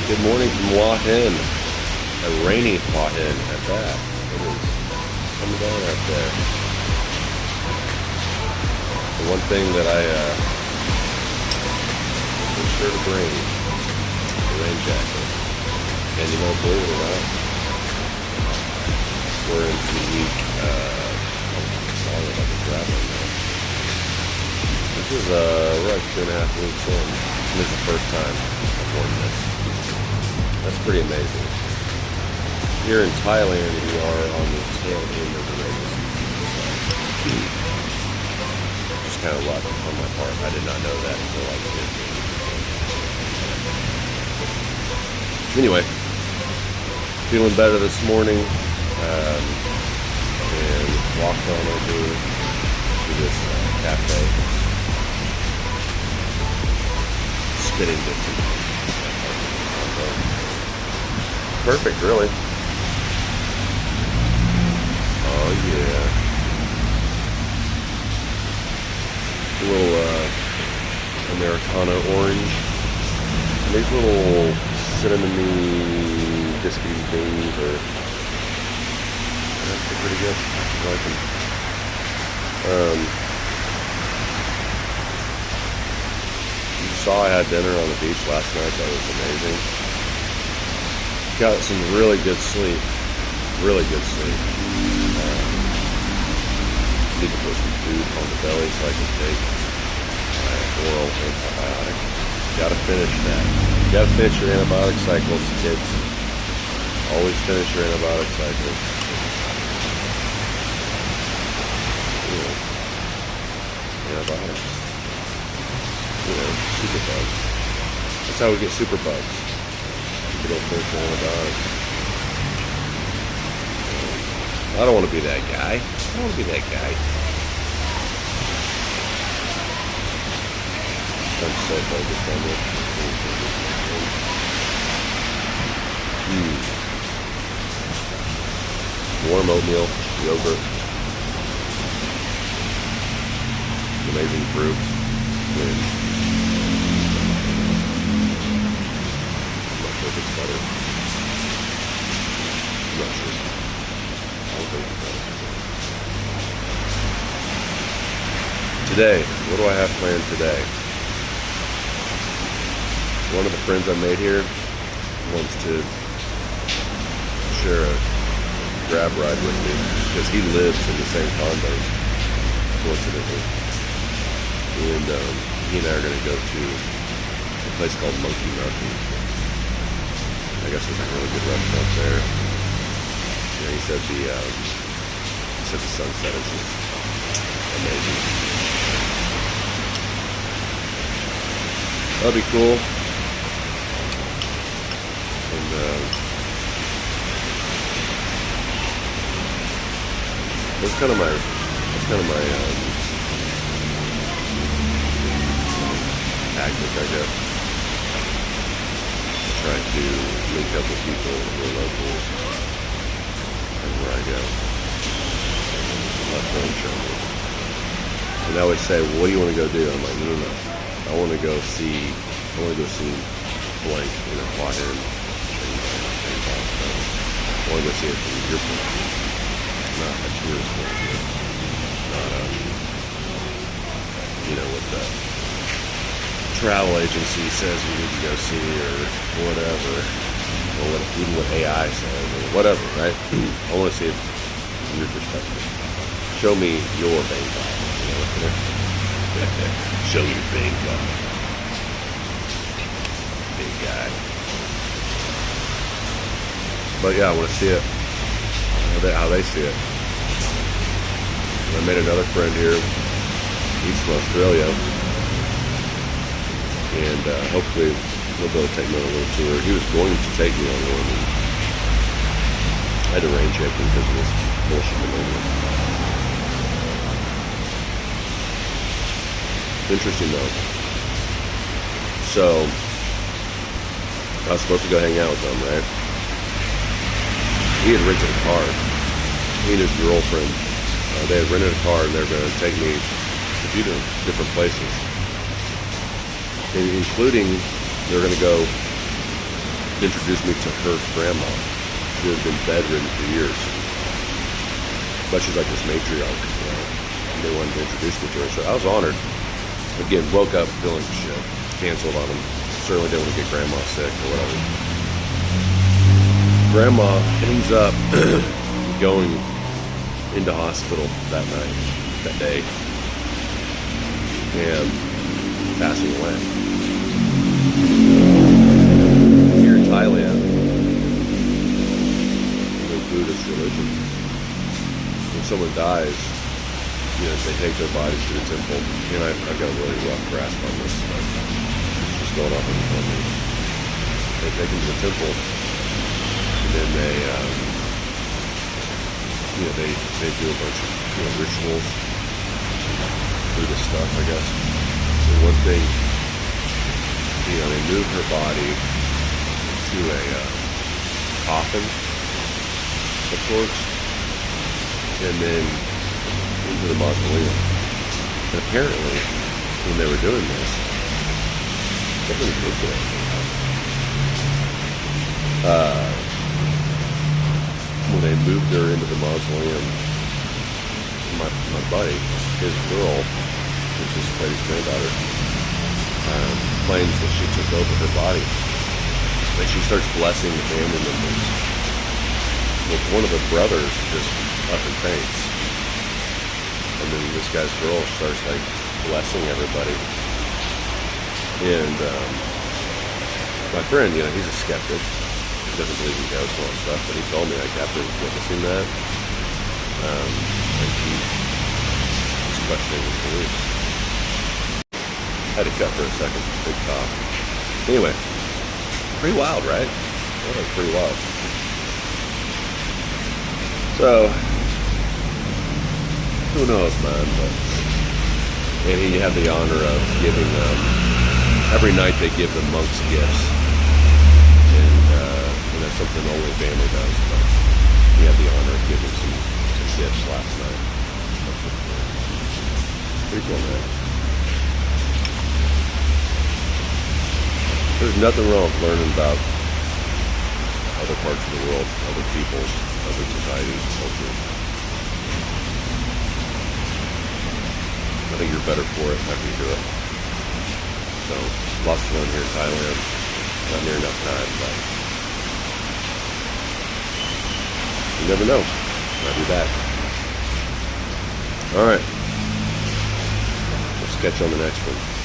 Good morning from Hua Hin. A rainy Hua Hin at that. It is coming down out there. The one thing that I was sure to bring, the rain jacket. And you know, believe it or not, we're into the week, sorry about the traveling now. This is, we're like 2.5 weeks in. This is the first time I've worn this. That's pretty amazing. Here in Thailand, we are on the tail end of the rainy season. Just kind of luck on my part. I did not know that until I was here. Anyway, feeling better this morning, and walked on over to this cafe. Spitting distance. Perfect, really. Oh yeah. A little Americano orange. And these little cinnamony biscuity things are actually pretty good. I like them. You saw I had dinner on the beach last night. That was amazing. Got some really good sleep. Really good sleep. Need to put some food on the belly so I can take my oral antibiotic. Gotta finish that. You gotta finish your antibiotic cycles, kids. Always finish your antibiotic cycles. Antibiotics. Super bugs. That's how we get super bugs. People don't finish their antibiotics. I don't want to be that guy. I don't want to be that guy. I'm so focused on this. Warm oatmeal, yogurt, amazing fruit. I'm not sure if it's butter. I'm not sure. Today, what do I have planned today? One of the friends I made here wants to share a grab ride with me because he lives in the same condo, coincidentally. And he and I are going to go to a place called Monkey Mountain. I guess there's a really good restaurant there. Yeah, he said the sunset is just amazing. That'll be cool. And that's kind of my tactic, I guess. Try to link up with people who are locals where I go. My phone show me. And I would say, well, what do you want to go do? I'm like, no. I want to go see blank, Hua Hin. I want to go see it from your point of view. Not a tourist point of view. Not what the travel agency says we need to go see or whatever. Or even what AI says or whatever, right? I want to see it from your perspective. Show me your Bangkok. Show your Bangkok. Big guy. But yeah, I want to see it. How they see it. I made another friend here. He's from Australia. And hopefully he'll be able to take me on a little tour. He was going to take me on one. And I had to rain check him because of this bullshit pneumonia. Interesting though. So I was supposed to go hang out with them, right? He had rented a car. He and his girlfriend, they had rented a car and they were going to take me a few different places. including they're going to go introduced me to her grandma, who had been bedridden for years. But she's like this matriarch, and they wanted to introduce me to her. So I was honored. Again, woke up feeling shit, canceled on them. Certainly didn't want to get grandma sick or whatever. Grandma ends up going into hospital that night, that day, and passing away. Here in Thailand, the Buddhist religion, when someone dies, they take their bodies to the temple. And I've got a really rough grasp on this, but it's just going off on me. They take them to the temple, and then they do a bunch of rituals, Buddhist stuff, I guess. And one thing, they move her body to a coffin, of sorts, and then into the mausoleum. And apparently, when they were doing this, something good to when they moved her into the mausoleum, my buddy, his girl, which is Freddie's granddaughter, claims that she took over her body. And she starts blessing the family members. Well, one of the brothers just up and faints. And then this guy's girl starts blessing everybody. And my friend, he's a skeptic. He doesn't believe in ghosts and all that stuff, but he told me after witnessing that, he was questioning his beliefs. Had to cut for a second. Big cough. Anyway, pretty wild, right? That was pretty wild. So, who knows, man? And he had the honor of giving every night they give the monks gifts, and that's something only family does. But he had the honor of giving some gifts last night. Pretty cool, man. There's nothing wrong with learning about other parts of the world, other people, other societies, cultures. I think you're better for it after you do it. So, lots of fun here in Thailand. Not near enough time, but you never know. I'll be back. Alright. We'll sketch on the next one.